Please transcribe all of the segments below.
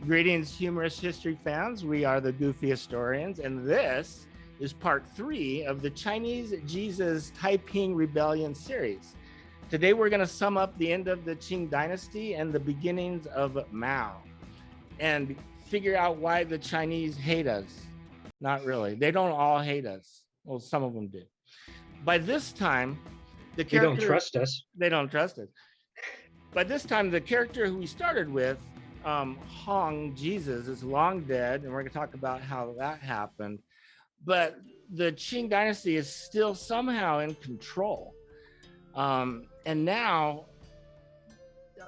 Greetings, humorous history fans. We are the Goofy Historians, and this is part 3 of the Chinese Jesus Taiping Rebellion series. Today, we're going to sum up the end of the Qing Dynasty and the beginnings of Mao and figure out why the Chinese hate us. Not really. They don't all hate us. Well, some of them do. By this time, the character... They don't trust us. They don't trust us. By this time, the character who we started with, Hong Jesus, is long dead, and we're going to talk about how that happened. But the Qing Dynasty is still somehow in control. And now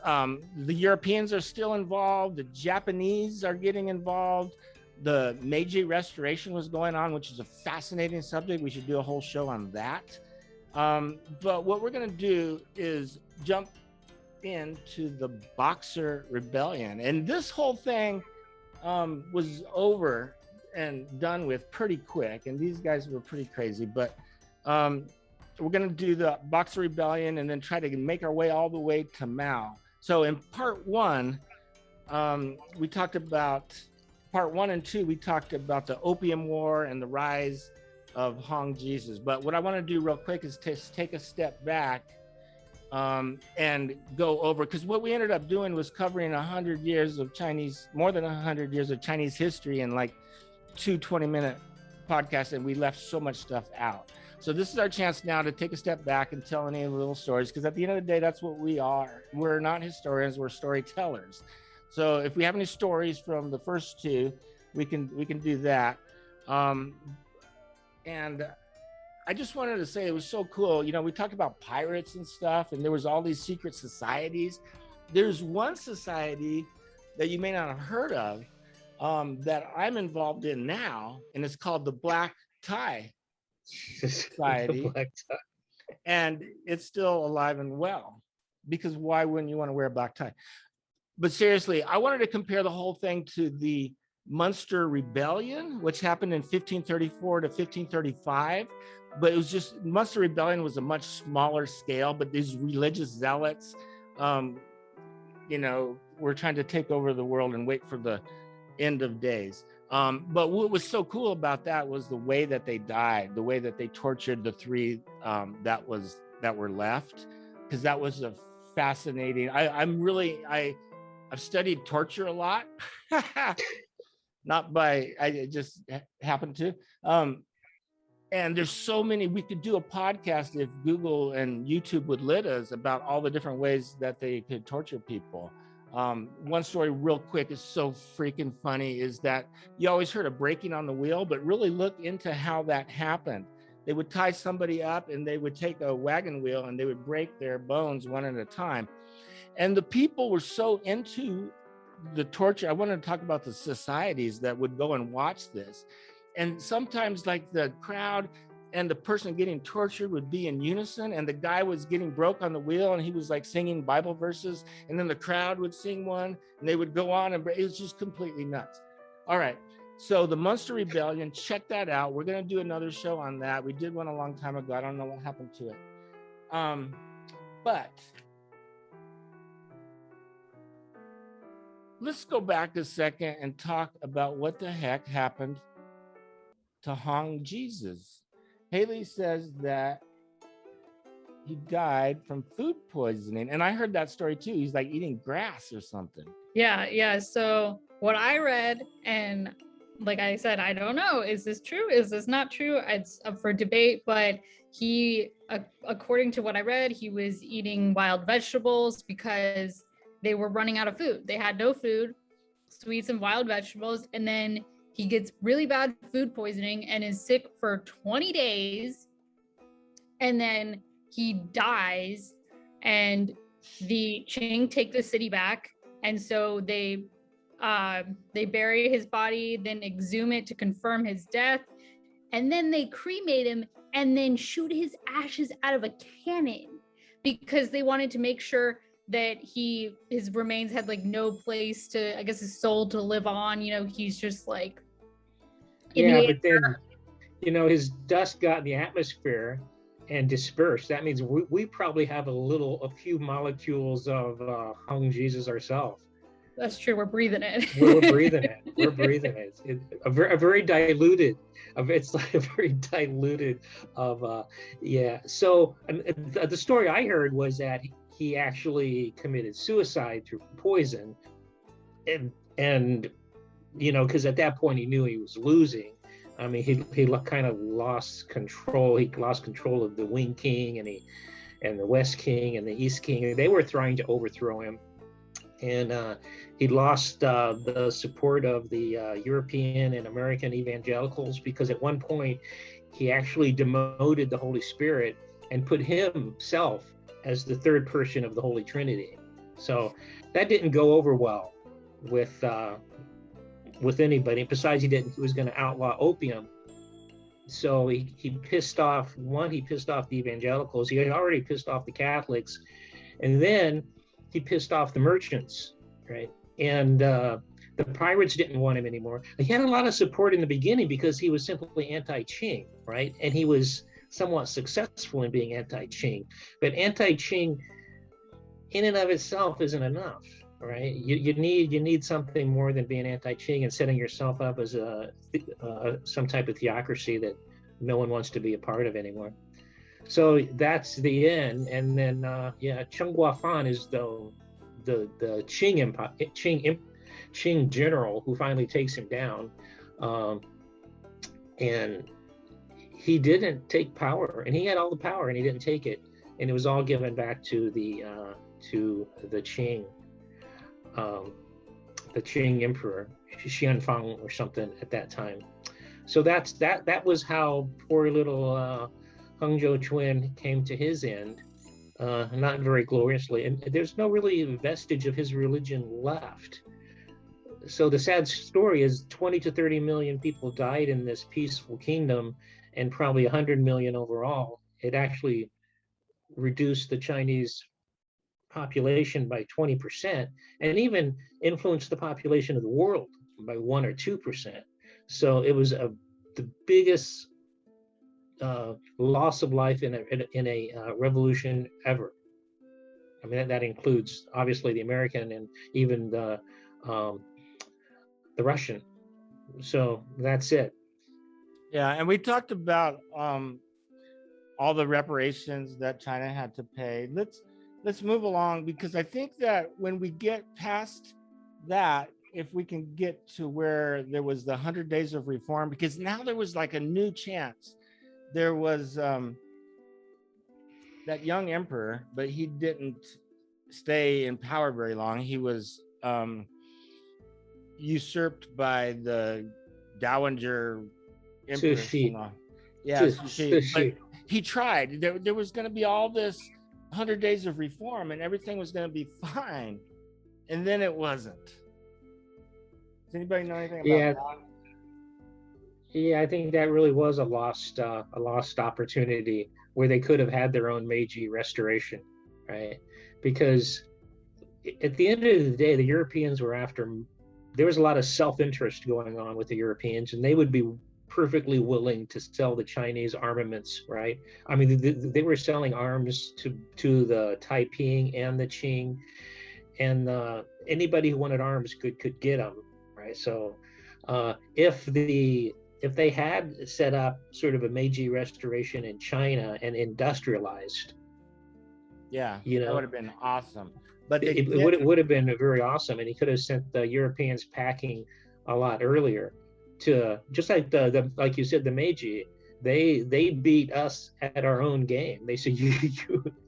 the Europeans are still involved. The Japanese are getting involved. The Meiji Restoration was going on, which is a fascinating subject. We should do a whole show on that. But what we're going to do is jump into the Boxer Rebellion. And this whole thing was over and done with pretty quick. And these guys were pretty crazy. But we're going to do the Boxer Rebellion and then try to make our way all the way to Mao. So in part 1, we talked about part 1 and 2, we talked about the Opium War and the rise of Hong Jesus. But what I want to do real quick is take a step back and go over, because what we ended up doing was covering 100 years of Chinese, more than 100 years of Chinese history in like 2 20-minute podcasts, and we left so much stuff out. So this is our chance now to take a step back and tell any little stories, because at the end of the day, that's what we are. We're not historians, we're storytellers. So if we have any stories from the first 2, we can do that. And I just wanted to say it was so cool. You know, we talked about pirates and stuff, and there was all these secret societies. There's one society that you may not have heard of that I'm involved in now, and it's called the Black Tie Society. Black tie. And it's still alive and well, because why wouldn't you want to wear a black tie? But seriously, I wanted to compare the whole thing to the Munster Rebellion, which happened in 1534 to 1535. But it was just, Munster Rebellion was a much smaller scale, but these religious zealots, you know, were trying to take over the world and wait for the end of days. But what was so cool about that was the way that they died, the way that they tortured the 3 that were left, because that was a fascinating. I've studied torture a lot, not by, I just happened to. And there's so many, we could do a podcast if Google and YouTube would let us about all the different ways that they could torture people. One story real quick is so freaking funny, is that you always heard of breaking on the wheel, but really look into how that happened. They would tie somebody up and they would take a wagon wheel and they would break their bones one at a time. And the people were so into the torture. I wanted to talk about the societies that would go and watch this. And sometimes like the crowd and the person getting tortured would be in unison, and the guy was getting broke on the wheel and he was like singing Bible verses, and then the crowd would sing one and they would go on, and it was just completely nuts. All right, so the Munster Rebellion, check that out. We're going to do another show on that. We did one a long time ago. I don't know what happened to it. But let's go back a second and talk about what the heck happened to Hong Jesus. Haley says that he died from food poisoning. And I heard that story too. He's like eating grass or something. Yeah. So what I read, and like I said, I don't know, is this true? Is this not true? It's up for debate, but he, according to what I read, he was eating wild vegetables because they were running out of food. They had no food, sweets and wild vegetables. And then he gets really bad food poisoning and is sick for 20 days. And then he dies, and the Qing take the city back. And so they bury his body, then exhume it to confirm his death. And then they cremate him and then shoot his ashes out of a cannon, because they wanted to make sure that his remains had like no place to, I guess, his soul to live on. You know, he's just like, but then, you know, his dust got in the atmosphere and dispersed. That means we probably have a few molecules of Hong Jesus ourselves. That's true. We're breathing it. We're breathing it. We're breathing it. A very diluted. It's like a very diluted of yeah. So the story I heard was that he actually committed suicide through poison, and because at that point he knew he was losing. I mean, he kind of lost control. He lost control of the Wing King and the West King and the East King. They were trying to overthrow him, and he lost the support of the European and American evangelicals, because at one point he actually demoted the Holy Spirit and put himself as the third person of the Holy Trinity. So that didn't go over well with anybody. Besides, he was going to outlaw opium. So he pissed off the evangelicals. He had already pissed off the Catholics, and then he pissed off the merchants, right? And the pirates didn't want him anymore. He had a lot of support in the beginning because he was simply anti-Qing, right? And he was somewhat successful in being anti-Qing. But anti-Qing in and of itself isn't enough, right? You need something more than being anti-Qing and setting yourself up as some type of theocracy that no one wants to be a part of anymore. So that's the end. And then Cheng Guofan is the Qing general who finally takes him down, and he didn't take power, and he had all the power and he didn't take it, and it was all given back to the Qing emperor Xianfang or something at that time. So that was how poor little Hung Jo-chuen came to his end. Not very gloriously, and there's no really vestige of his religion left. So the sad story is 20 to 30 million people died in this peaceful kingdom, and probably 100 million overall. It actually reduced the Chinese population by 20%, and even influenced the population of the world by 1 or 2%. So it was the biggest loss of life in a revolution ever. I mean, that includes obviously the American and even the Russian. So that's it. Yeah, and we talked about all the reparations that China had to pay. Let's move along, because I think that when we get past that, if we can get to where there was the 100 days of reform, because now there was like a new chance. There was that young emperor, but he didn't stay in power very long. He was usurped by the Dowager Empress. Yeah, but he tried. There was going to be all this 100 days of reform, and everything was going to be fine, and then it wasn't. Does anybody know anything about that? Yeah, I think that really was a lost opportunity where they could have had their own Meiji restoration, right? Because at the end of the day, the Europeans were after. There was a lot of self-interest going on with the Europeans, and they would be perfectly willing to sell the Chinese armaments, right? I mean, they were selling arms to the Taiping and the Qing, and anybody who wanted arms could get them, right? So if they had set up sort of a Meiji restoration in China and industrialized, that would have been awesome. But it would have been very awesome, and he could have sent the Europeans packing a lot earlier. To just like like you said, the Meiji, they beat us at our own game. They said, you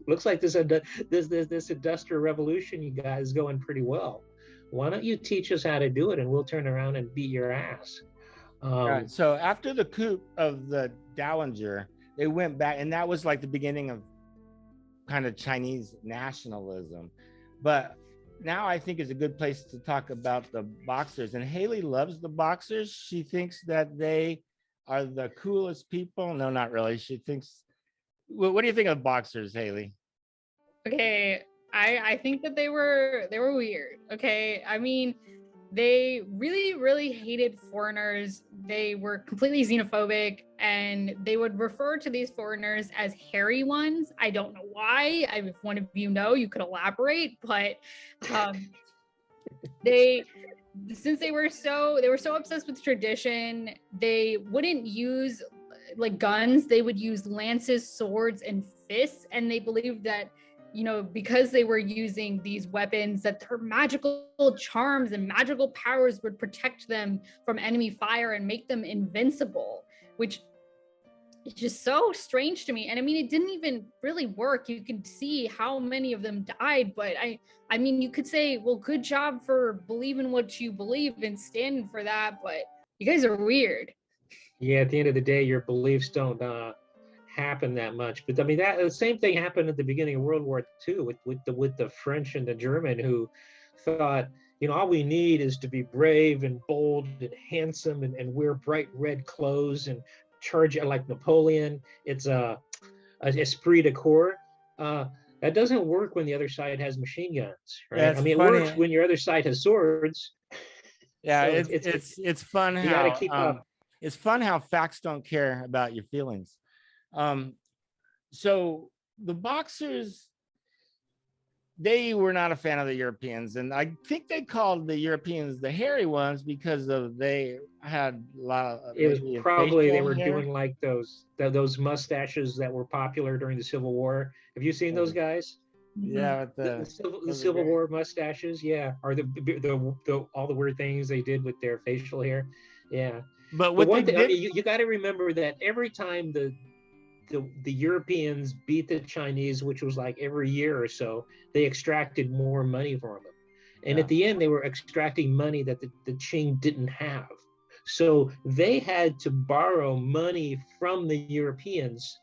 looks like this industrial revolution you guys is going pretty well. Why don't you teach us how to do it, and we'll turn around and beat your ass. Right. So after the coup of the Dowager, they went back, and that was like the beginning of kind of Chinese nationalism. But now I think is a good place to talk about the Boxers. And Haley loves the Boxers. She thinks that they are the coolest people. No, not really. She thinks. What do you think of Boxers, Haley? Okay, I think that they were weird. Okay, I mean, they really hated foreigners. They were completely xenophobic, and they would refer to these foreigners as hairy ones. I don't know why. If one of you know, you could elaborate, but Since they were so obsessed with tradition, they wouldn't use like guns. They would use lances, swords, and fists, and they believed that, because they were using these weapons, that their magical charms and magical powers would protect them from enemy fire and make them invincible, which is just so strange to me. And I mean, it didn't even really work. You could see how many of them died, but I mean, you could say, well, good job for believing what you believe and standing for that, but you guys are weird. Yeah, at the end of the day, your beliefs don't happen that much. But I mean, that the same thing happened at the beginning of World War II with the French and the German, who thought, all we need is to be brave and bold and handsome and wear bright red clothes and charge like Napoleon. It's a esprit de corps. That doesn't work when the other side has machine guns, right? Yeah, I mean, it works when your other side has swords. Yeah, so it's fun you how got to keep up. It's fun how facts don't care about your feelings. So the boxers, they were not a fan of the Europeans, and I think they called the Europeans the hairy ones because they had a lot of. It was probably they were hair. doing like those mustaches that were popular during the Civil War. Have you seen those guys? Yeah, the Civil War mustaches, yeah, or the all the weird things they did with their facial hair, yeah. But one thing, I mean, you got to remember that every time the Europeans beat the Chinese, which was like every year or so, they extracted more money from them, and at the end, they were extracting money that the Qing didn't have, so they had to borrow money from the Europeans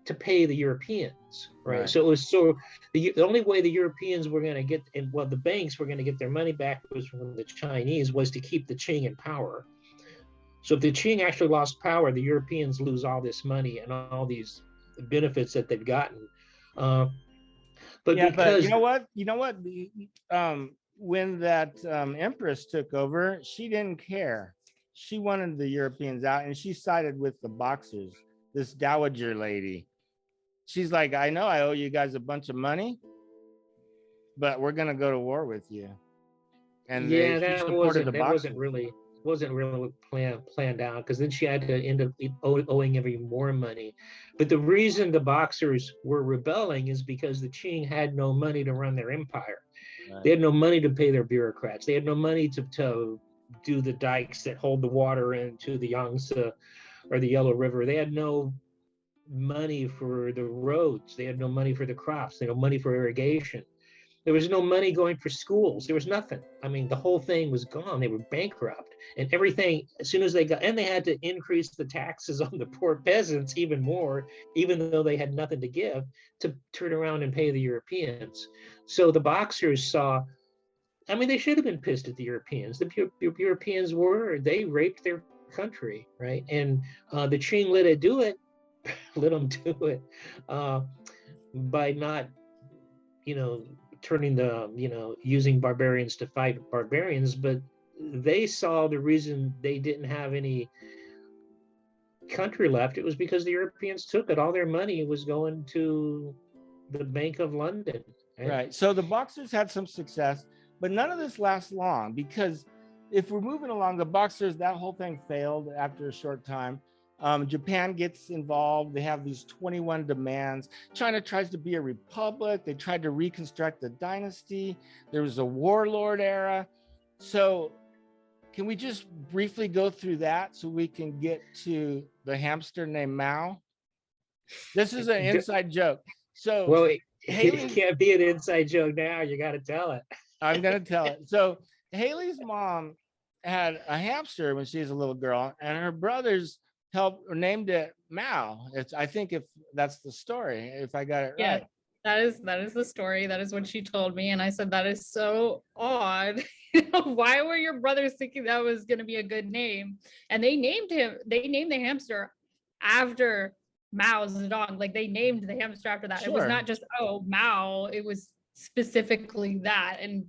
to pay the Europeans, right? So it was the only way the Europeans were going to get, and well, the banks were going to get their money back was from the Chinese, was to keep the Qing in power. So if the Qing actually lost power, the Europeans lose all this money and all these benefits that they've gotten. But you know what? When that empress took over, she didn't care. She wanted the Europeans out, and she sided with the boxers. This dowager lady. She's like, I know I owe you guys a bunch of money, but we're gonna go to war with you. And yeah, that wasn't really planned out, because then she had to end up owing every more money. But the reason the boxers were rebelling is because the Qing had no money to run their empire. Right. They had no money to pay their bureaucrats. They had no money to do the dikes that hold the water into the Yangtze or the Yellow River. They had no money for the roads. They had no money for the crops. They had no money for irrigation. There was no money going for schools. There was nothing. I mean, the whole thing was gone. They were bankrupt, and everything, as soon as they had to increase the taxes on the poor peasants even more, even though they had nothing to give, to turn around and pay the Europeans. So the boxers saw, I mean, they should have been pissed at the Europeans. The Europeans they raped their country, right? And the Qing let them do it by not, turning using barbarians to fight barbarians. But they saw the reason they didn't have any country left. It was because the Europeans took it. All their money was going to the Bank of London. Right. So the boxers had some success, but none of this lasts long, because if we're moving along, the boxers, that whole thing failed after a short time. Japan gets involved. They have these 21 demands. China tries to be a republic. They tried to reconstruct the dynasty. There was a warlord era. So can we just briefly go through that so we can get to the hamster named Mao? This is an inside joke. So, well, it can't be an inside joke now. You got to tell it. I'm going to tell it. So Haley's mom had a hamster when she was a little girl, and her brothers helped or named it Mao. I think if that's the story, if I got it right. That is the story. That is what she told me. And I said, that is so odd. Why were your brothers thinking that was going to be a good name? And they named the hamster after Mao Zedong. Like, they named the hamster after that. Sure. It was not just, Mao. It was specifically that. And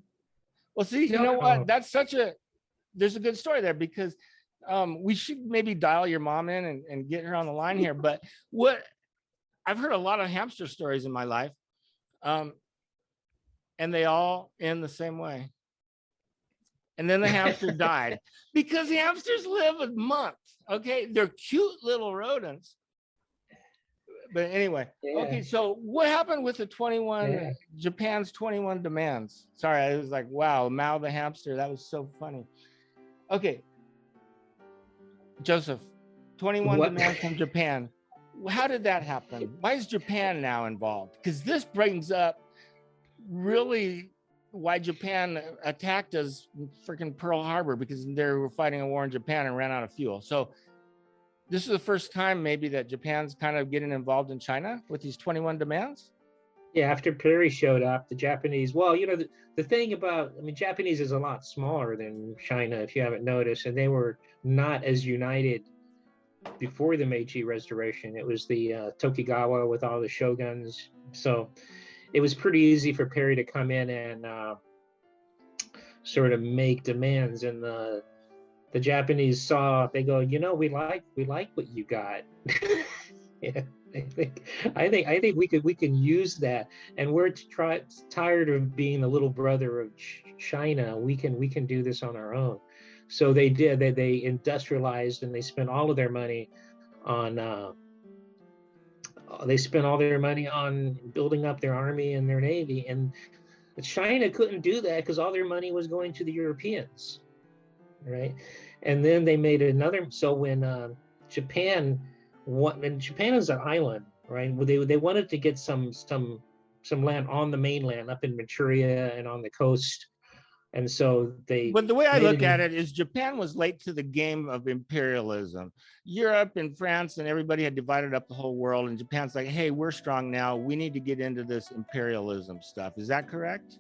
well, see, you know what? There's a good story there, because we should maybe dial your mom in and get her on the line here. But I've heard a lot of hamster stories in my life, and they all end the same way. And then the hamster died because hamsters live a month. Okay. They're cute little rodents. But anyway, okay. So what happened with the 21, Japan's 21 demands? Sorry, I was like, wow, Mao the hamster. That was so funny. Okay. Joseph, 21 demands from Japan. How did that happen? Why is Japan now involved? Because this brings up really why Japan attacked us freaking Pearl Harbor, because they were fighting a war in Japan and ran out of fuel. So this is the first time maybe that Japan's kind of getting involved in China with these 21 demands. Yeah, after Perry showed up, the Japanese, well, you know, the thing about, I mean, Japanese is a lot smaller than China, if you haven't noticed, and they were not as united before the Meiji Restoration. It was the Tokugawa with all the shoguns. So it was pretty easy for Perry to come in and sort of make demands. And the Japanese saw, they go, you know, we like what you got. Yeah. I think we can use that, and we're tired of being the little brother of China. We can do this on our own. So they did. They industrialized, and they spent all of their money on building up their army and their navy. And China couldn't do that because all their money was going to the Europeans, right? And then they made another. So when Japan is an island, right? They wanted to get some land on the mainland, up in Manchuria and on the coast, and so they. But the way I look at it is, Japan was late to the game of imperialism. Europe and France and everybody had divided up the whole world, and Japan's like, "Hey, we're strong now. We need to get into this imperialism stuff." Is that correct?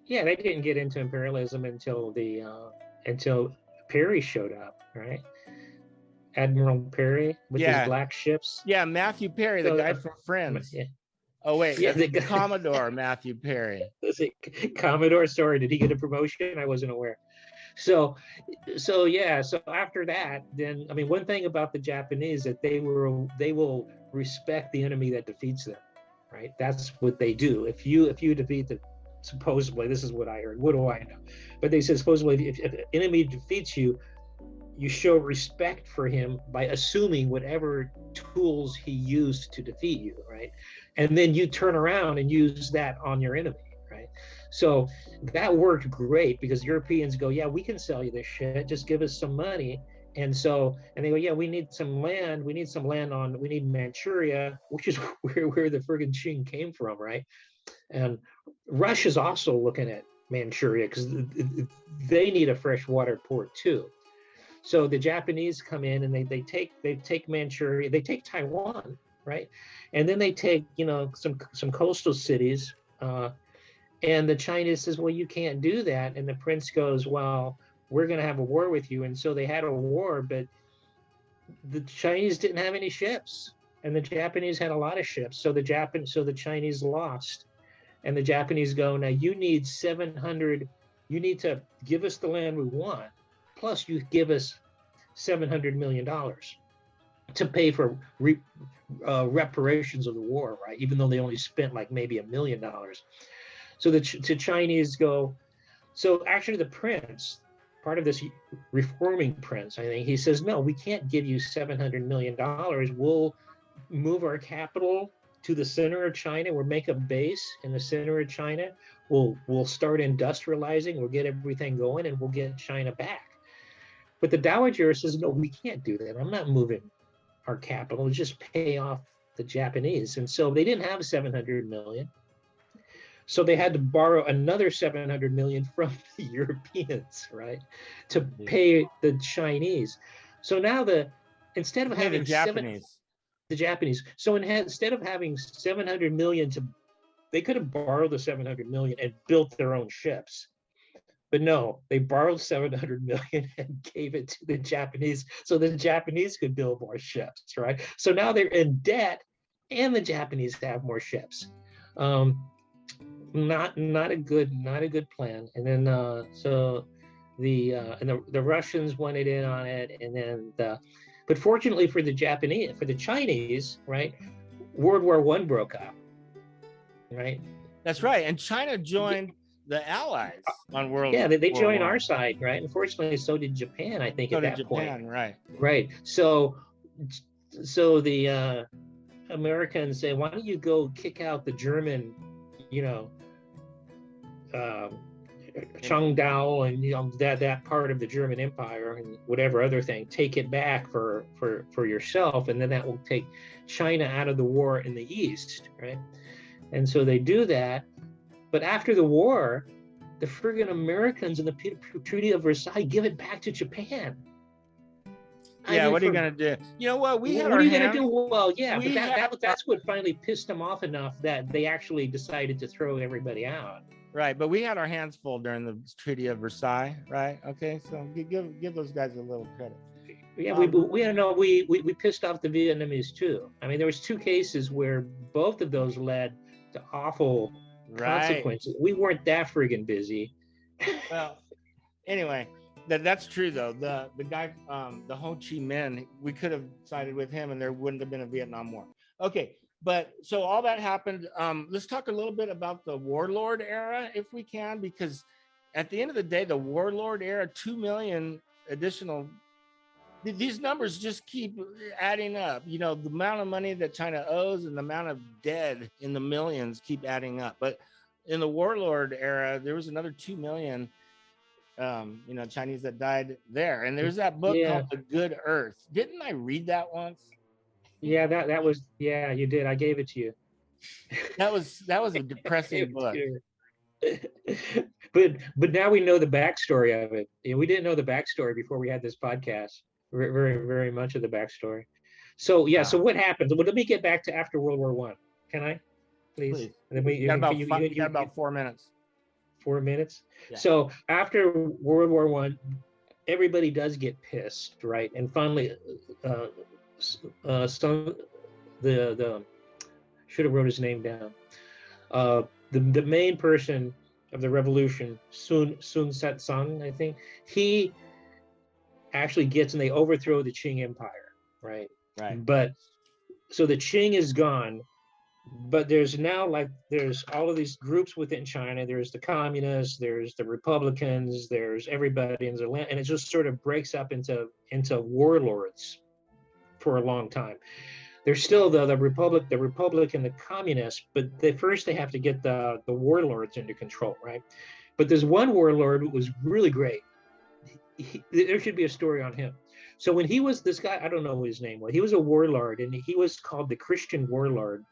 Yeah, they didn't get into imperialism until Perry showed up, right? Admiral Perry with his black ships. Yeah, Matthew Perry, the guy from Friends. Yeah. Oh wait, yeah, the Commodore Matthew Perry. Was it Commodore? Sorry, did he get a promotion? I wasn't aware. So after that, then I mean, one thing about the Japanese that they will respect the enemy that defeats them, right? That's what they do. If you defeat the, supposedly, this is what I heard. What do I know? But they said supposedly if an enemy defeats you, you show respect for him by assuming whatever tools he used to defeat you, right? And then you turn around and use that on your enemy, right? So that worked great because Europeans go, yeah, we can sell you this shit, just give us some money. And they go, yeah, we need some land. We need Manchuria, which is where the friggin' Qing came from, right? And Russia's also looking at Manchuria because they need a freshwater port too. So the Japanese come in and they take Manchuria, they take Taiwan, right? And then they take, you know, some coastal cities, and the Chinese says, well, you can't do that. And the prince goes, well, we're going to have a war with you. And so they had a war, but the Chinese didn't have any ships, and the Japanese had a lot of ships. So the Chinese lost, and the Japanese go, now you need 700. You need to give us the land we want. Plus, you give us $700 million to pay for reparations of the war, right? Even though they only spent like maybe $1 million. So the Chinese go. So actually, the prince, part of this reforming prince, I think, he says, no, we can't give you $700 million. We'll move our capital to the center of China. We'll make a base in the center of China. We'll start industrializing. We'll get everything going, and we'll get China back. But the Dowager says, no, we can't do that. I'm not moving our capital. Just pay off the Japanese. And so they didn't have 700 million. So they had to borrow another 700 million from the Europeans, right, to pay the Chinese. So now instead of having the Japanese. So instead of having 700 million they could have borrowed the 700 million and built their own ships. But no, they borrowed 700 million and gave it to the Japanese so the Japanese could build more ships, right? So now they're in debt, and the Japanese have more ships. Not a good plan. And then so the Russians wanted in on it, and then but fortunately for the Chinese, right, World War I broke out, right? That's right, and China joined the Allies on World Yeah, they War joined I. our side, right? Unfortunately, so did Japan, I think, So at did that Japan, point. right? Right. So the Americans say, why don't you go kick out the German, you know, Chengdao and that part of the German Empire and whatever other thing, take it back for yourself, and then that will take China out of the war in the East, right? And so they do that, but after the war, the friggin' Americans in the Treaty of Versailles give it back to Japan. Yeah, what are you gonna do? You know what? We had what our are you hands. gonna do? Well, yeah, we but that's what finally pissed them off enough that they actually decided to throw everybody out. Right, but we had our hands full during the Treaty of Versailles, right? Okay, so give those guys a little credit. Yeah, we pissed off the Vietnamese too. I mean, there was 2 cases where both of those led to awful consequences. We weren't that friggin' busy. Well, anyway, that's true though. The guy, the Ho Chi Minh, we could have sided with him, and there wouldn't have been a Vietnam War. Okay, but so all that happened. Let's talk a little bit about the warlord era, if we can, because at the end of the day, the warlord era, 2 million additional. These numbers just keep adding up. You know, the amount of money that China owes and the amount of dead in the millions keep adding up. But in the warlord era, there was another 2 million, you know, Chinese that died there. And there's that book called The Good Earth. Didn't I read that once? Yeah, that was, yeah, you did. I gave it to you. That was a depressing book. But now we know the backstory of it. We didn't know the backstory before we had this podcast. Very, very much of the backstory. So yeah, so what happened? Well, let me get back to after World War I. Can I, please? And then you got about 4 minutes. 4 minutes. Yeah. So after World War I, everybody does get pissed, right? And finally, the should have wrote his name down. The main person of the revolution, Sun Set-sung, I think, he actually gets, and they overthrow the Qing Empire, right? Right. But so the Qing is gone, but there's all of these groups within China. There's the communists, there's the Republicans, there's everybody in the land, and it just sort of breaks up into warlords for a long time. There's still the Republic and the communists, but first they have to get the warlords under control, right? But there's one warlord who was really great. There should be a story on him. So when he was this guy, I don't know what his name was. He was a warlord, and he was called the Christian Warlord.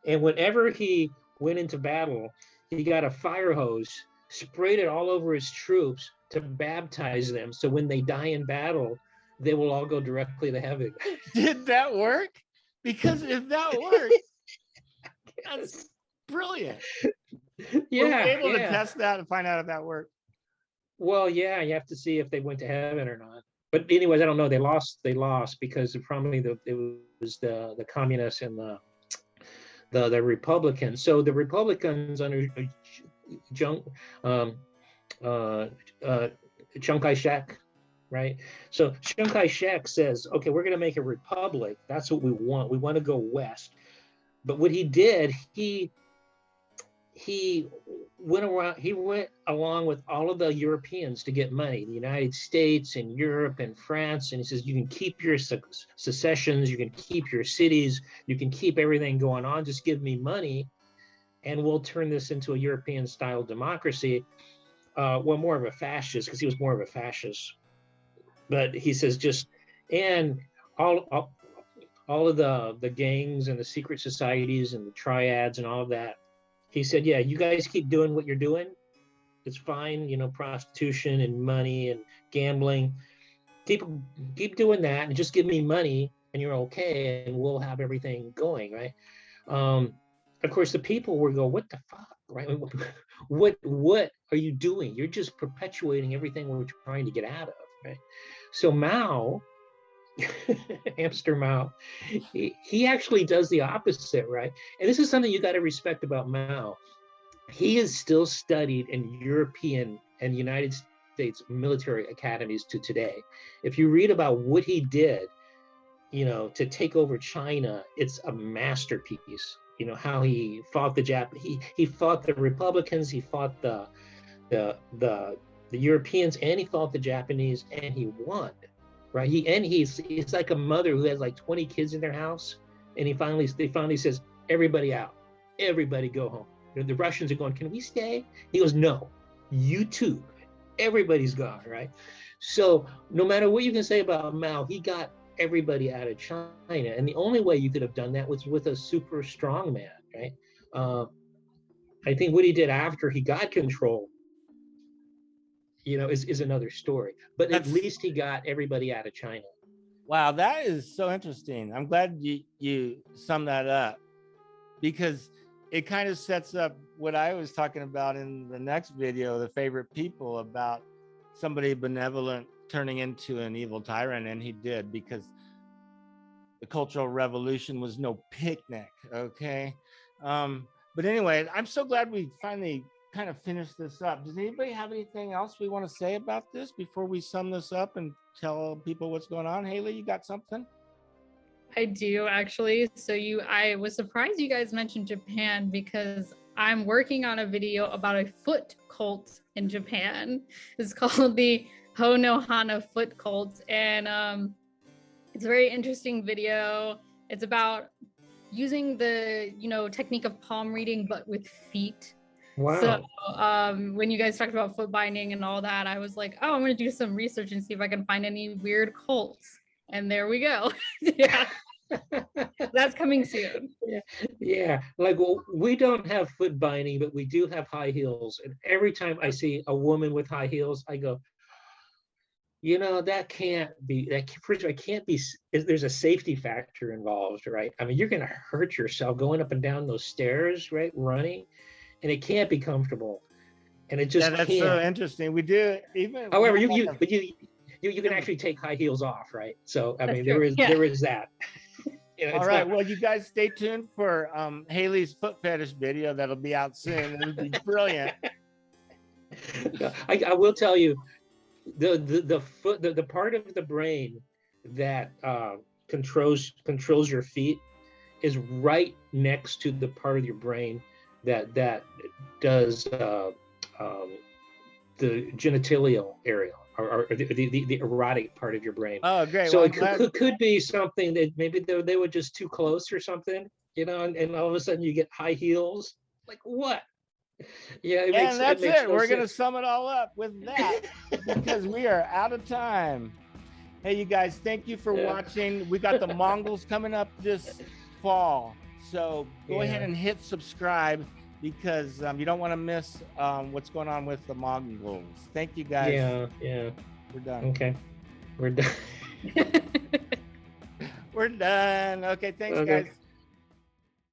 And whenever he went into battle, he got a fire hose, sprayed it all over his troops to baptize them. So when they die in battle, they will all go directly to heaven. Did that work? Because if that works, that's brilliant. Yeah, were we able to test that and find out if that worked? Well, yeah, you have to see if they went to heaven or not. But anyways, I don't know. They lost because probably it was the communists and the Republicans. So the Republicans under Chiang Kai-shek, right? So Chiang Kai-shek says, okay, we're going to make a republic. That's what we want. We want to go west. But what he did, he went along with all of the Europeans to get money, the United States and Europe and France. And he says, you can keep your secessions, you can keep your cities, you can keep everything going on. Just give me money and we'll turn this into a European style democracy. Well, more of a fascist, because he was more of a fascist. But he says and all of the gangs and the secret societies and the triads and all of that. He said, yeah, you guys keep doing what you're doing. It's fine, prostitution and money and gambling. Keep doing that and just give me money and you're okay and we'll have everything going, right? Of course, the people will go, what the fuck, right? What are you doing? You're just perpetuating everything we're trying to get out of, right? So Mao, hamster Mao, he actually does the opposite, right? And this is something you got to respect about Mao. He is still studied in European and United States military academies to today. If you read about what he did, to take over China, it's a masterpiece. How he fought he fought the Republicans, he fought the the Europeans, and he fought the Japanese, and he won, right? He's like a mother who has like 20 kids in their house, and they finally says, everybody out, everybody go home. The Russians are going, can we stay? He goes, no, you too, everybody's gone, right? So no matter what you can say about Mao, he got everybody out of China, and the only way you could have done that was with a super strong man, right? I think what he did after he got control, is another story. But at least he got everybody out of China. Wow, that is so interesting. I'm glad you summed that up, because it kind of sets up what I was talking about in the next video, the favorite people, about somebody benevolent turning into an evil tyrant, and he did, because the Cultural Revolution was no picnic, okay? But anyway, I'm so glad we finally kind of finished this up. Does anybody have anything else we want to say about this before we sum this up and tell people what's going on? Haley, you got something? I do, actually. So I was surprised you guys mentioned Japan, because I'm working on a video about a foot cult in Japan. It's called the Honohana foot cult, and it's a very interesting video. It's about using the technique of palm reading, but with feet. Wow. So when you guys talked about foot binding and all that, I was like, oh, I'm gonna do some research and see if I can find any weird cults. And there we go. Yeah. That's coming soon. Yeah. Like, well, we don't have foot binding, but we do have high heels. And every time I see a woman with high heels, I go, that can't be, first of all, it can't be, there's a safety factor involved, right? I mean, you're going to hurt yourself going up and down those stairs, right? Running, and it can't be comfortable. And it just that's can't. so interesting. We do, even. However, you can actually take high heels off, right? So, I mean, there is that. All right. Well, you guys stay tuned for Haley's foot fetish video that'll be out soon. It'll be brilliant. I will tell you, the part of the brain that controls your feet is right next to the part of your brain that does the genitalial area, or the erotic part of your brain. Oh, great. So well, it could be something that maybe they were just too close or something, and all of a sudden you get high heels. Like, what? Yeah, and that's it. No We're going to sense. sum it all up with that because we are out of time. Hey, you guys, thank you for watching. We got the Mongols coming up this fall. So go ahead and hit subscribe, because you don't want to miss what's going on with the Mongols. Thank you, guys. Yeah. We're done. Okay. We're done. We're done. Okay, thanks, guys.